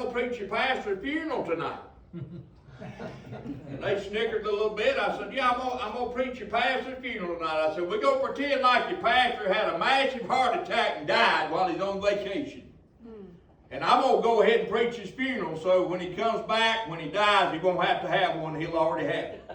going to preach your pastor's funeral tonight. And they snickered a little bit. I said, yeah, I'm going to preach your pastor's funeral tonight. I said, we're going to pretend like your pastor had a massive heart attack and died while he's on vacation. And I'm going to go ahead and preach his funeral, so when he comes back, when he dies, he won't have to have one. He'll already have it.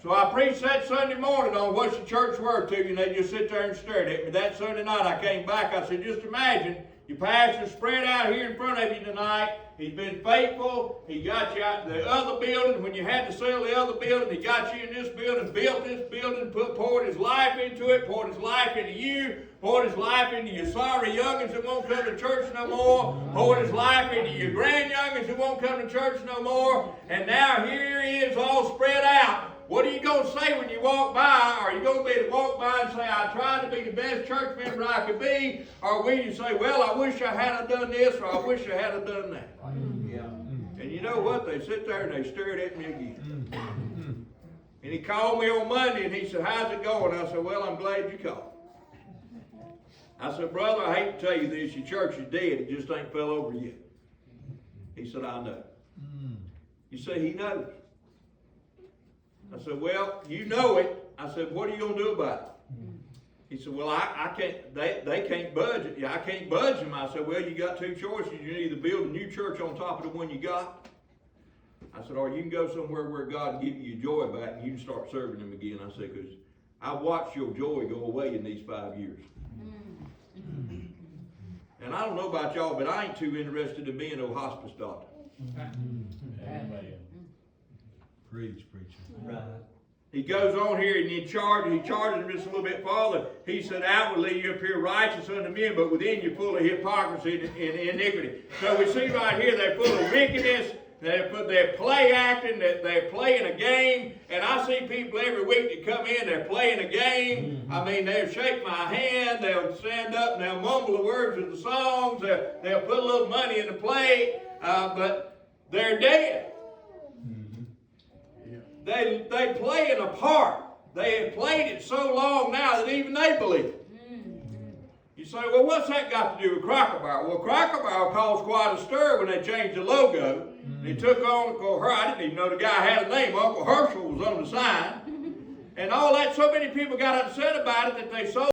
So I preached that Sunday morning on what's the church worth to you, and they just sit there and stared at me. That Sunday night I came back, I said, just imagine, your pastor's spread out here in front of you tonight. He's been faithful. He got you out in the other building. When you had to sell the other building, he got you in this building, built this building, poured his life into it, poured his life into you, poured his life into your sorry youngins that won't come to church no more, poured his life into your grand-youngins that won't come to church no more, and now here he is all spread out. What are you going to say when you walk by? Are you going to be to walk by and say, I tried to be the best church member I could be? Or will you say, well, I wish I had done this, or I wish I had done that? Yeah. And you know what? They sit there and they stared at me again. And he called me on Monday and he said, how's it going? I said, well, I'm glad you called. I said, brother, I hate to tell you this. Your church is dead. It just ain't fell over yet. He said, I know. You say he knows. I said, well, you know it. I said, what are you going to do about it? He said, well, I can't, they can't budge it. Yeah, I can't budge them. I said, well, you got two choices. You can either build a new church on top of the one you got. I said, or you can go somewhere where God can give you your joy back and you can start serving him again. I said, because I've watched your joy go away in these 5 years. And I don't know about y'all, but I ain't too interested in being no hospice doctor. Amen. Preach, preacher. Right. He goes on here and he charges him just a little bit farther. He said, outwardly you appear righteous unto men, but within you're full of hypocrisy and iniquity. So we see right here they're full of wickedness, they're play acting, they're playing a game. And I see people every week that come in, they're playing a game. I mean, they'll shake my hand, they'll stand up and they'll mumble the words of the songs, they'll put a little money in the plate, but they're dead. They playing a part. They have played it so long now that even they believe it. You say, well, what's that got to do with Cracker Barrel? Well, Cracker Barrel caused quite a stir when they changed the logo. They took on, I didn't even know the guy had a name. Uncle Herschel was on the sign. And all that, so many people got upset about it that they sold